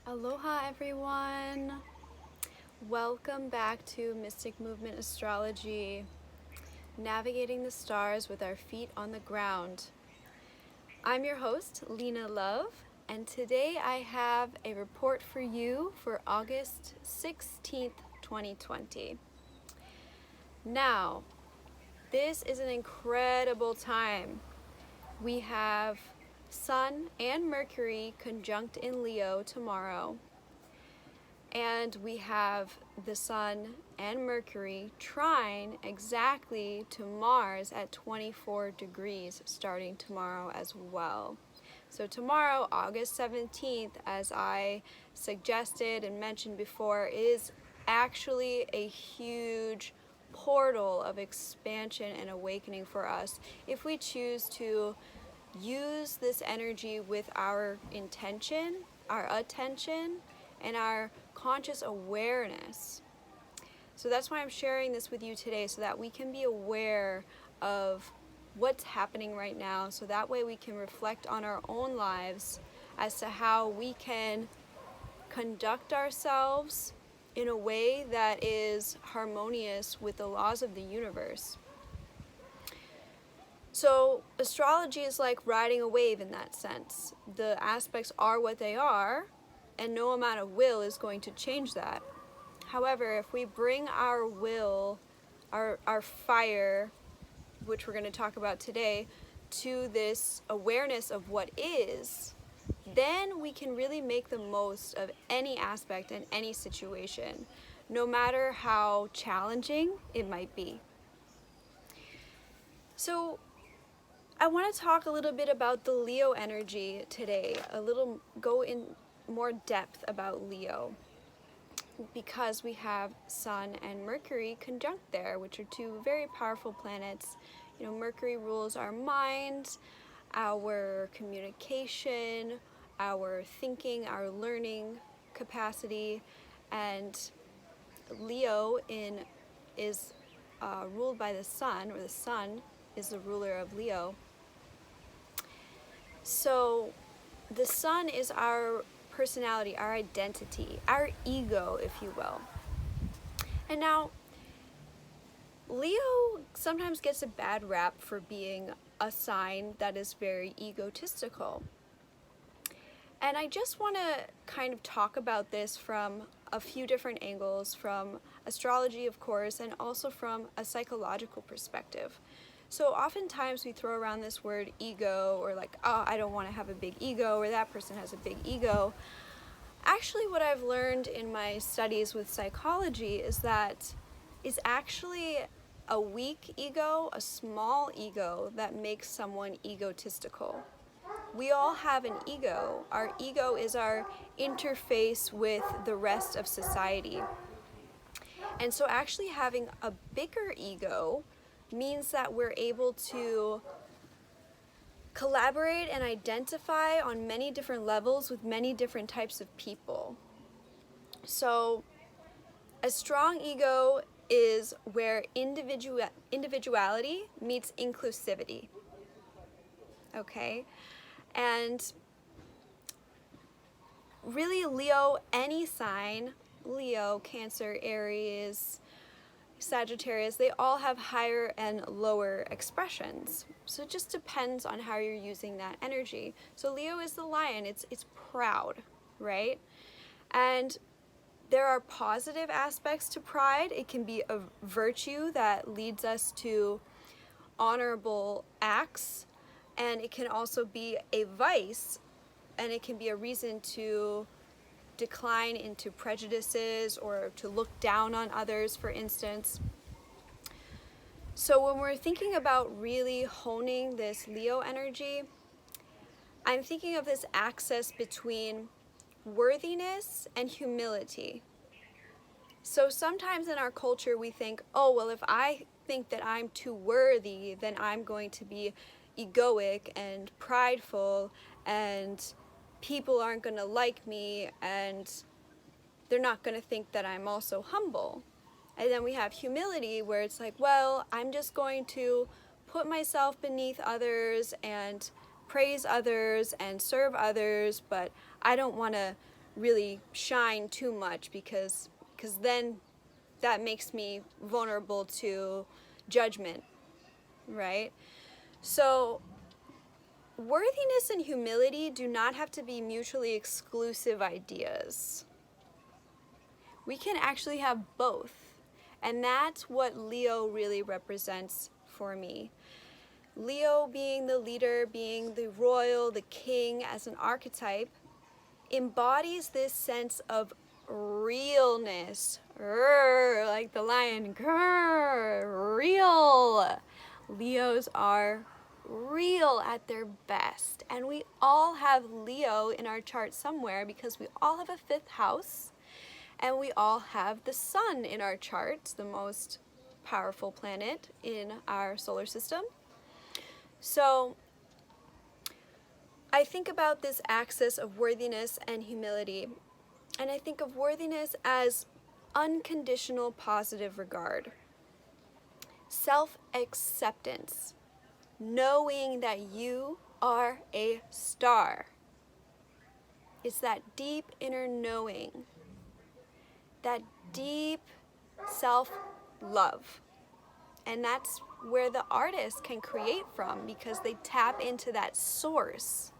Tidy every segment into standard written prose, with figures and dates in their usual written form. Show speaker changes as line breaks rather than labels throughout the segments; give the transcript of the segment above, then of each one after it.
Aloha everyone! Welcome back to Mystic Movement Astrology, navigating the stars with our feet on the ground. I'm your host, Lena Love, and today I have a report for you for August 16th, 2020. Now, this is an incredible time. We have Sun and Mercury conjunct in Leo tomorrow. And we have the Sun and Mercury trine exactly to Mars at 24 degrees starting tomorrow as well. So tomorrow, August 17th, as I suggested and mentioned before, is actually a huge portal of expansion and awakening for us if we choose to use this energy with our intention, our attention, and our conscious awareness. So that's why I'm sharing this with you today, so that we can be aware of what's happening right now, so that way we can reflect on our own lives as to how we can conduct ourselves in a way that is harmonious with the laws of the universe. So astrology is like riding a wave in that sense. The aspects are what they are, and no amount of will is going to change that. However, if we bring our will, our fire, which we're going to talk about today, to this awareness of what is, then we can really make the most of any aspect and any situation, no matter how challenging it might be. So I want to talk a little bit about the Leo energy today, go in more depth about Leo, because we have Sun and Mercury conjunct there, which are two very powerful planets. You know, Mercury rules our mind, our communication, our thinking, our learning capacity, and Leo is ruled by the Sun, or the Sun is the ruler of Leo. So the Sun is our personality, our identity, our ego, if you will. And now, Leo sometimes gets a bad rap for being a sign that is very egotistical. And I just want to kind of talk about this from a few different angles, from astrology, of course, and also from a psychological perspective. So oftentimes we throw around this word ego, or like, oh, I don't want to have a big ego, or that person has a big ego. Actually, what I've learned in my studies with psychology is that it's actually a weak ego, a small ego, that makes someone egotistical. We all have an ego. Our ego is our interface with the rest of society. And so actually having a bigger ego means that we're able to collaborate and identify on many different levels with many different types of people. So a strong ego is where individuality meets inclusivity. Okay? And really, Leo, any sign, Leo, Cancer, Aries, Sagittarius, they all have higher and lower expressions. So it just depends on how you're using that energy. So Leo is the lion, it's proud, right? And there are positive aspects to pride. It can be a virtue that leads us to honorable acts, and it can also be a vice, and it can be a reason to decline into prejudices or to look down on others, for instance. So when we're thinking about really honing this Leo energy, I'm thinking of this axis between worthiness and humility. So sometimes in our culture we think, oh, well, if I think that I'm too worthy, then I'm going to be egoic and prideful, and people aren't going to like me, and they're not going to think that I'm also humble. And then we have humility, where it's like, well, I'm just going to put myself beneath others and praise others and serve others, but I don't want to really shine too much, because then that makes me vulnerable to judgment, right? So worthiness and humility do not have to be mutually exclusive ideas. We can actually have both. And that's what Leo really represents for me. Leo, being the leader, being the royal, the king as an archetype, embodies this sense of realness. Rrrr, like the lion. Grrr, real. Leos are real at their best. And we all have Leo in our chart somewhere, because we all have a fifth house. And we all have the sun in our chart, the most powerful planet in our solar system. So I think about this axis of worthiness and humility, and I think of worthiness as unconditional positive regard, self-acceptance, knowing that you are a star. It's that deep inner knowing, that deep self-love. And that's where the artist can create from, because they tap into that source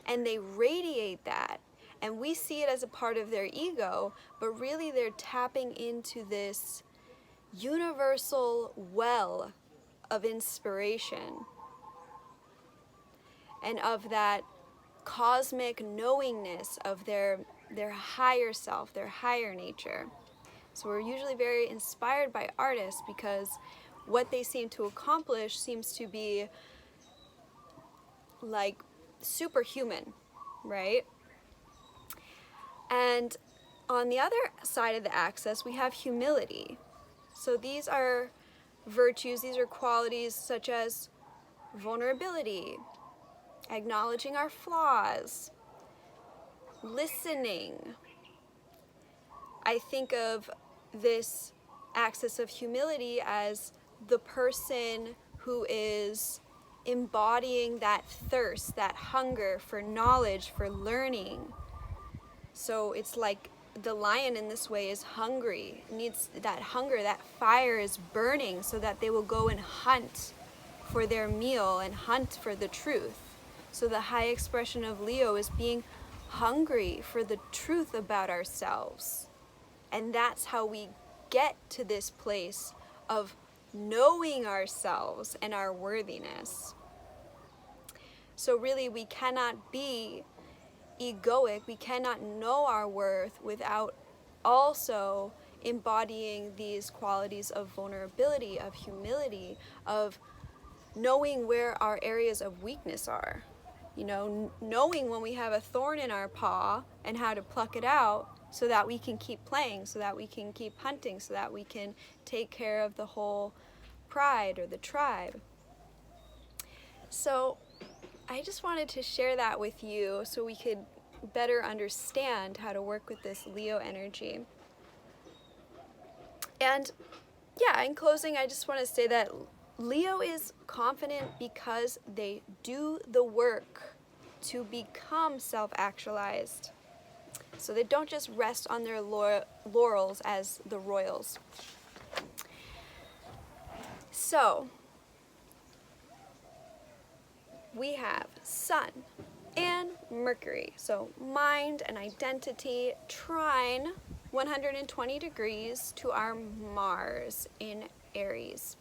and they radiate that. And we see it as a part of their ego, but really they're tapping into this universal well of inspiration and of that cosmic knowingness of their higher self, their higher nature. So we're usually very inspired by artists, because what they seem to accomplish seems to be like superhuman, right? And on the other side of the axis, we have humility. So these are virtues, these are qualities such as vulnerability, acknowledging our flaws, listening. I think of this axis of humility as the person who is embodying that thirst, that hunger for knowledge, for learning. So it's like the lion in this way is hungry, needs that hunger, that fire is burning, so that they will go and hunt for their meal and hunt for the truth. So the high expression of Leo is being hungry for the truth about ourselves. And that's how we get to this place of knowing ourselves and our worthiness. So really, we cannot be egoic, we cannot know our worth without also embodying these qualities of vulnerability, of humility, of knowing where our areas of weakness are. You know, knowing when we have a thorn in our paw and how to pluck it out, so that we can keep playing, so that we can keep hunting, so that we can take care of the whole pride or the tribe. So I just wanted to share that with you so we could better understand how to work with this Leo energy. And yeah, in closing, I just want to say that Leo is confident because they do the work to become self-actualized. So they don't just rest on their laurels as the royals. So we have Sun and Mercury. So mind and identity, trine 120 degrees to our Mars in Aries.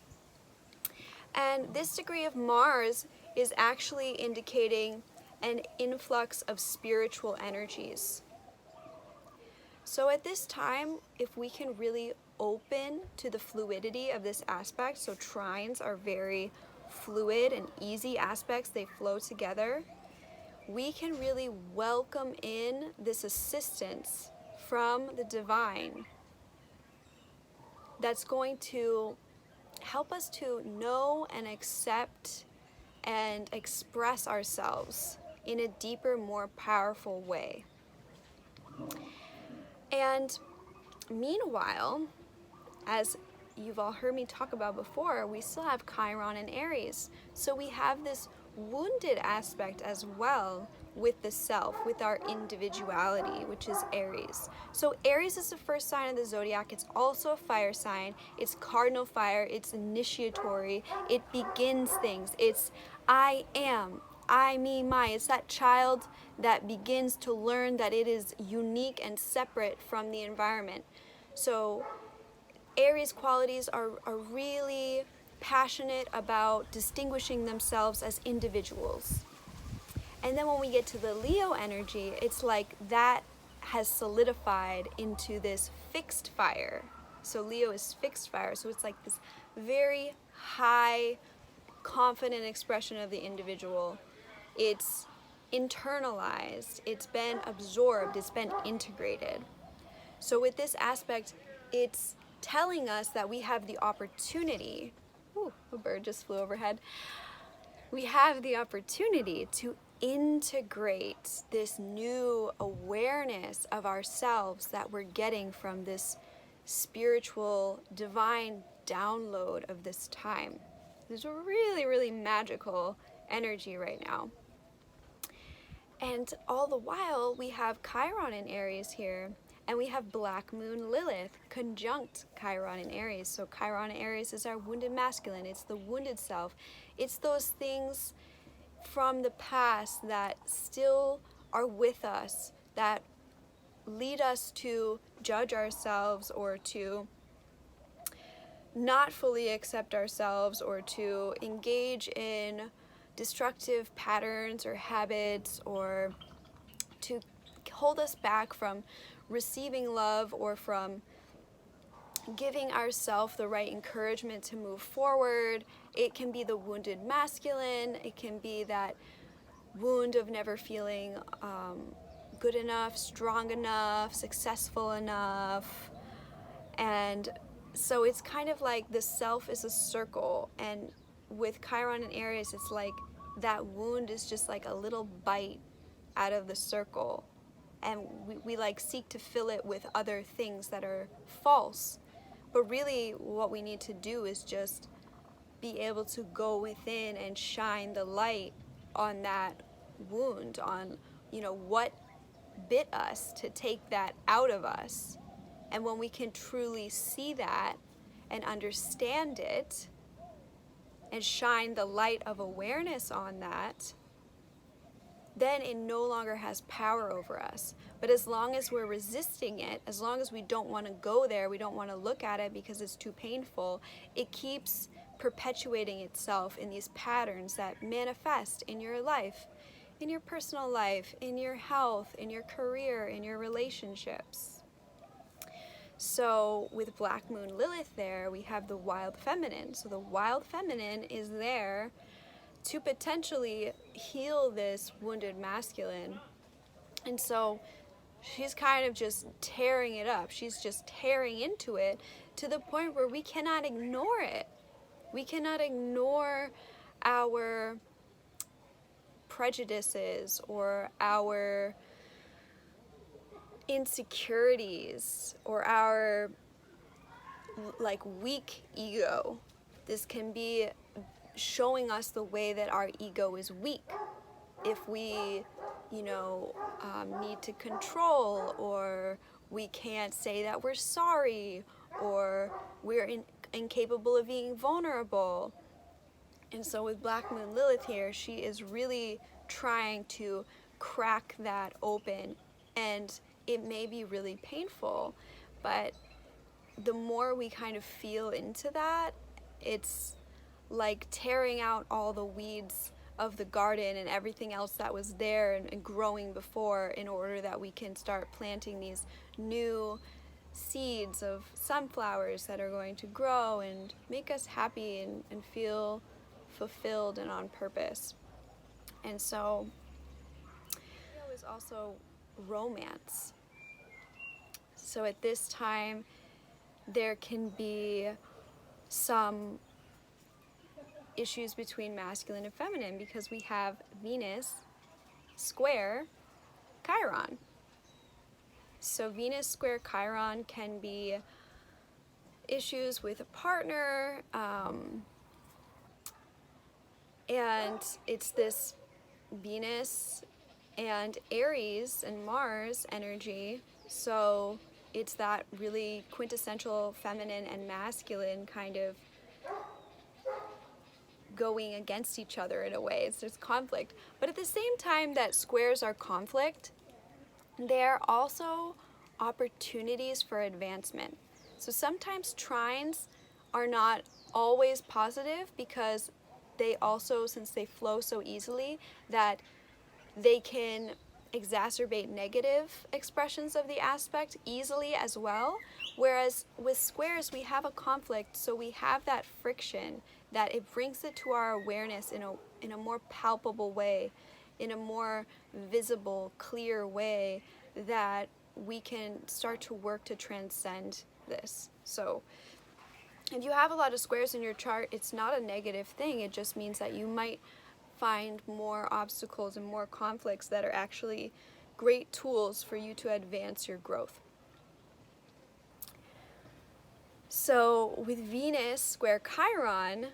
And this degree of Mars is actually indicating an influx of spiritual energies. So at this time, if we can really open to the fluidity of this aspect, so trines are very fluid and easy aspects, they flow together, we can really welcome in this assistance from the divine that's going to help us to know and accept and express ourselves in a deeper, more powerful way. And meanwhile, as you've all heard me talk about before, we still have Chiron and Aries. So we have this wounded aspect as well with the self, with our individuality, which is Aries. So Aries is the first sign of the zodiac. It's also a fire sign. It's cardinal fire. It's initiatory. It begins things. It's I am, I, me, my. It's that child that begins to learn that it is unique and separate from the environment. So Aries qualities are really passionate about distinguishing themselves as individuals. And then when we get to the Leo energy, it's like that has solidified into this fixed fire. So Leo is fixed fire. So it's like this very high, confident expression of the individual. It's internalized, it's been absorbed, it's been integrated. So with this aspect, it's telling us that we have the opportunity. Ooh, a bird just flew overhead. We have the opportunity to integrate this new awareness of ourselves that we're getting from this spiritual, divine download of this time. There's a really, really magical energy right now. And all the while, we have Chiron in Aries here, and we have Black Moon Lilith conjunct Chiron in Aries. So Chiron in Aries is our wounded masculine. It's the wounded self. It's those things from the past that still are with us, that lead us to judge ourselves or to not fully accept ourselves or to engage in destructive patterns or habits, or to hold us back from receiving love or from giving ourselves the right encouragement to move forward. It can be the wounded masculine. It can be that wound of never feeling good enough, strong enough, successful enough. And so it's kind of like the self is a circle, and with Chiron and Aries, it's like that wound is just like a little bite out of the circle, and we like seek to fill it with other things that are false. But really what we need to do is just be able to go within and shine the light on that wound, on, you know, what bit us, to take that out of us. And when we can truly see that and understand it and shine the light of awareness on that, then it no longer has power over us. But as long as we're resisting it, as long as we don't want to go there, we don't want to look at it because it's too painful, it keeps perpetuating itself in these patterns that manifest in your life, in your personal life, in your health, in your career, in your relationships. So with Black Moon Lilith there, we have the wild feminine. So the wild feminine is there to potentially heal this wounded masculine. And so she's kind of just tearing it up. She's just tearing into it to the point where we cannot ignore it. We cannot ignore our prejudices or our insecurities or our like weak ego. This can be showing us the way that our ego is weak. If we, need to control, or we can't say that we're sorry, or we're incapable of being vulnerable. And so with Black Moon Lilith here, she is really trying to crack that open, and it may be really painful, but the more we kind of feel into that, it's like tearing out all the weeds of the garden and everything else that was there and growing before, in order that we can start planting these new seeds of sunflowers that are going to grow and make us happy and feel fulfilled and on purpose. And so Leo is also romance. So at this time, there can be some issues between masculine and feminine, because we have Venus square Chiron. So Venus square Chiron can be issues with a partner, and it's this Venus and Aries and Mars energy. So it's that really quintessential feminine and masculine kind of going against each other in a way. There's conflict. But at the same time that squares are conflict, they're also opportunities for advancement. So sometimes trines are not always positive because they also, since they flow so easily, that they can exacerbate negative expressions of the aspect easily as well. Whereas with squares, we have a conflict, so we have that friction that it brings it to our awareness in a more palpable way, in a more visible, clear way, that we can start to work to transcend this. So if you have a lot of squares in your chart, it's not a negative thing. It just means that you might find more obstacles and more conflicts that are actually great tools for you to advance your growth. So with Venus square Chiron,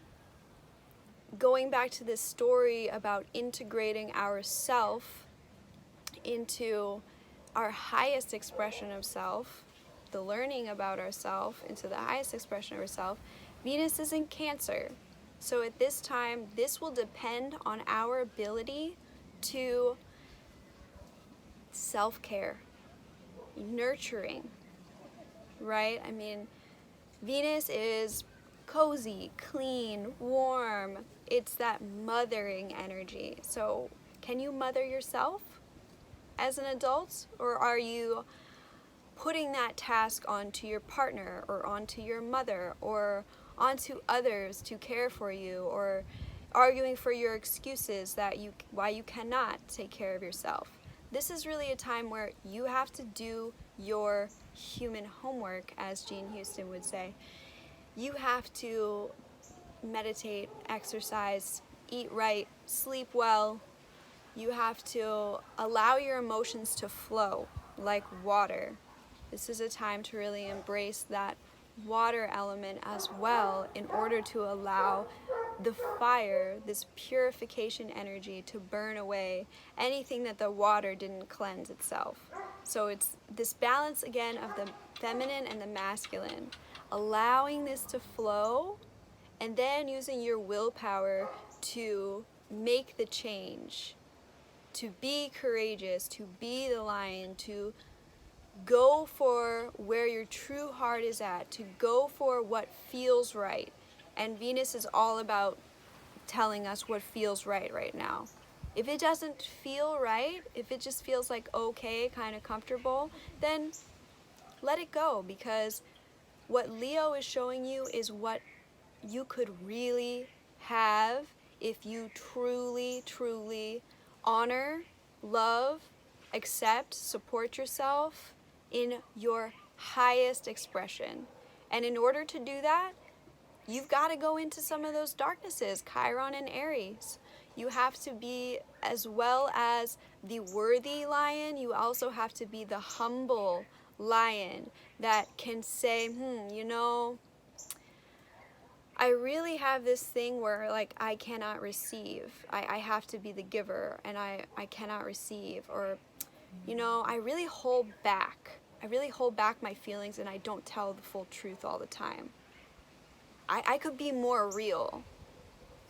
going back to this story about integrating ourself into our highest expression of self, the learning about ourself into the highest expression of ourself, Venus is in Cancer. So at this time, this will depend on our ability to self-care, nurturing, right? I mean, Venus is cozy, clean, warm. It's that mothering energy. So can you mother yourself as an adult, or are you putting that task onto your partner or onto your mother or onto others to care for you, or arguing for your excuses that why you cannot take care of yourself? This is really a time where you have to do your human homework, as Jean Houston would say. You have to meditate, exercise, eat right, sleep well. You have to allow your emotions to flow like water. This is a time to really embrace that water element as well, in order to allow the fire, this purification energy, to burn away anything that the water didn't cleanse itself. So it's this balance again of the feminine and the masculine, allowing this to flow, and then using your willpower to make the change, to be courageous, to be the lion, to go for where your true heart is at, to go for what feels right. And Venus is all about telling us what feels right now. If it doesn't feel right, if it just feels like okay, kind of comfortable, then let it go, because what Leo is showing you is what you could really have if you truly, truly honor, love, accept, support yourself in your highest expression. And in order to do that, you've got to go into some of those darknesses, Chiron and Aries. You have to be, as well as the worthy lion, you also have to be the humble lion that can say, you know, I really have this thing where, like, I cannot receive. I have to be the giver, and I cannot receive. Or, you know, I really hold back. I really hold back my feelings, and I don't tell the full truth all the time. I could be more real,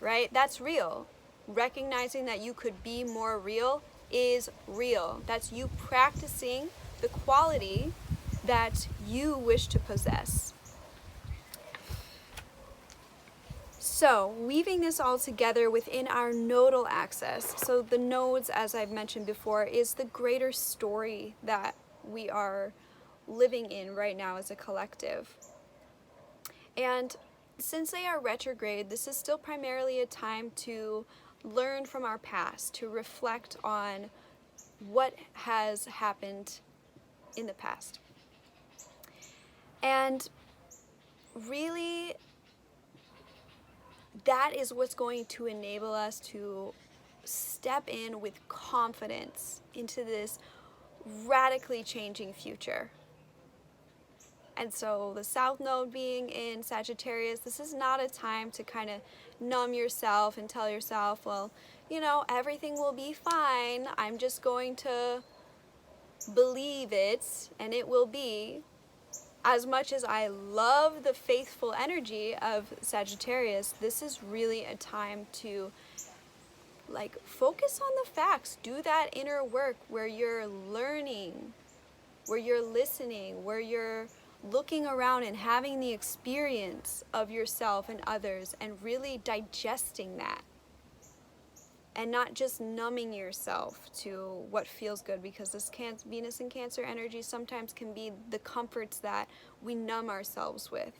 right? That's real. Recognizing that you could be more real is real. That's you practicing the quality that you wish to possess. So, weaving this all together within our nodal axis. So the nodes, as I've mentioned before, is the greater story that we are living in right now as a collective. And since they are retrograde, this is still primarily a time to learn from our past, to reflect on what has happened in the past. And really, that is what's going to enable us to step in with confidence into this radically changing future. And so the South Node being in Sagittarius, this is not a time to kind of numb yourself and tell yourself, well, you know, everything will be fine. I'm just going to believe it and it will be. As much as I love the faithful energy of Sagittarius, this is really a time to like focus on the facts. Do that inner work where you're learning, where you're listening, where you're looking around and having the experience of yourself and others and really digesting that. And not just numbing yourself to what feels good, because this Venus and Cancer energy sometimes can be the comforts that we numb ourselves with.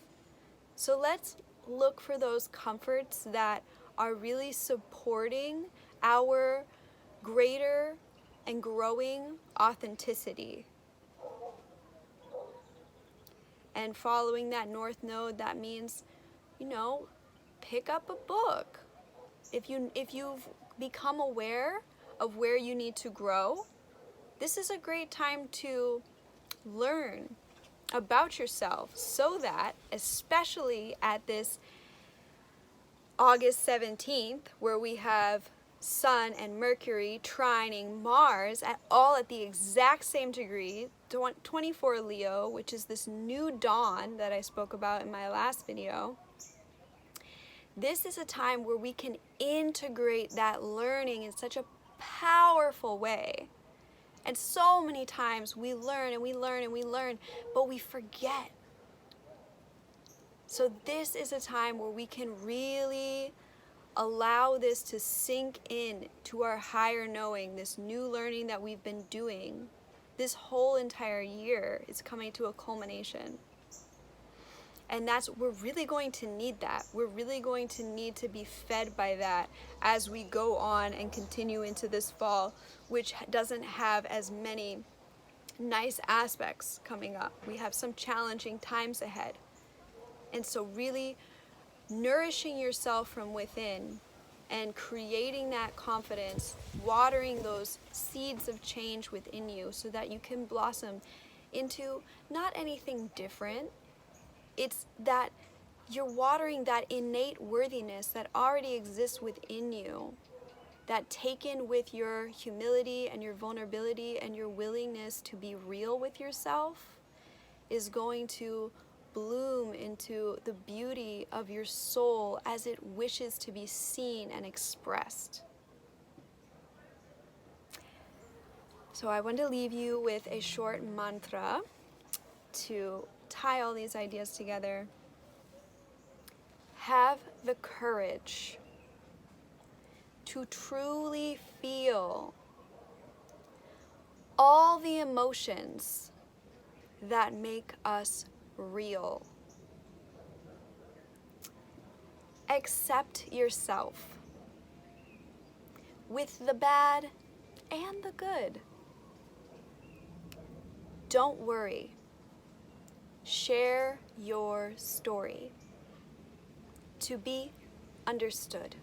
So let's look for those comforts that are really supporting our greater and growing authenticity. And following that North Node, that means, you know, pick up a book. If you've become aware of where you need to grow, this is a great time to learn about yourself, so that, especially at this August 17th, where we have Sun and Mercury trining Mars all at the exact same degree, 24 Leo, which is this new dawn that I spoke about in my last video. This is a time where we can integrate that learning in such a powerful way. And so many times we learn and we learn and we learn, but we forget. So this is a time where we can really allow this to sink in to our higher knowing, this new learning that we've been doing. This whole entire year is coming to a culmination. And we're really going to need that. We're really going to need to be fed by that as we go on and continue into this fall, which doesn't have as many nice aspects coming up. We have some challenging times ahead. And so really nourishing yourself from within and creating that confidence, watering those seeds of change within you so that you can blossom into not anything different. It's that you're watering that innate worthiness that already exists within you, that taken with your humility and your vulnerability and your willingness to be real with yourself is going to bloom into the beauty of your soul as it wishes to be seen and expressed. So I want to leave you with a short mantra to tie all these ideas together. Have the courage to truly feel all the emotions that make us real. Accept yourself with the bad and the good. Don't worry. Share your story to be understood.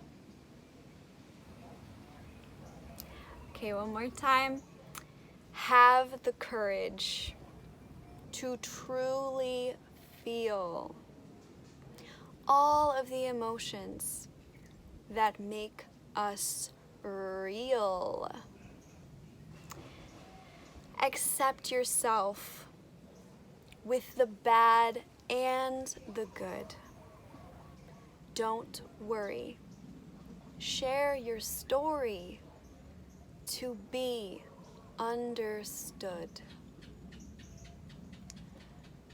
Okay, one more time. Have the courage to truly feel all of the emotions that make us real. Accept yourself with the bad and the good. Don't worry. Share your story to be understood.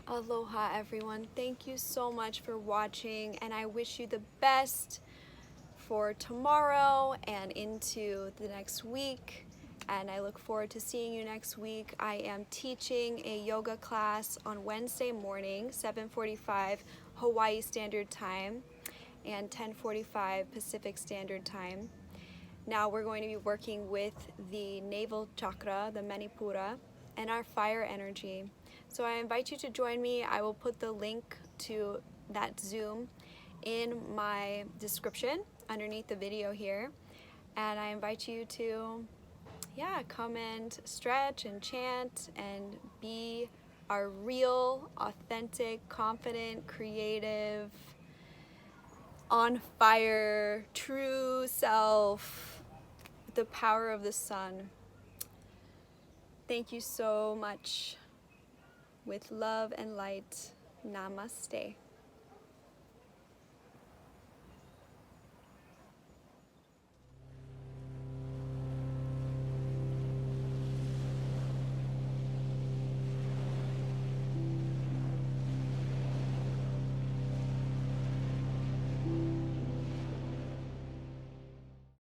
Aloha, everyone. Thank you so much for watching, and I wish you the best for tomorrow and into the next week. And I look forward to seeing you next week. I am teaching a yoga class on Wednesday morning, 7:45 Hawaii Standard Time and 10:45 Pacific Standard Time. Now we're going to be working with the navel chakra, the Manipura, and our fire energy. So I invite you to join me. I will put the link to that Zoom in my description underneath the video here. And I invite you to, come and stretch and chant and be our real, authentic, confident, creative, on fire, true self the power of the sun. Thank you so much. With love and light, namaste.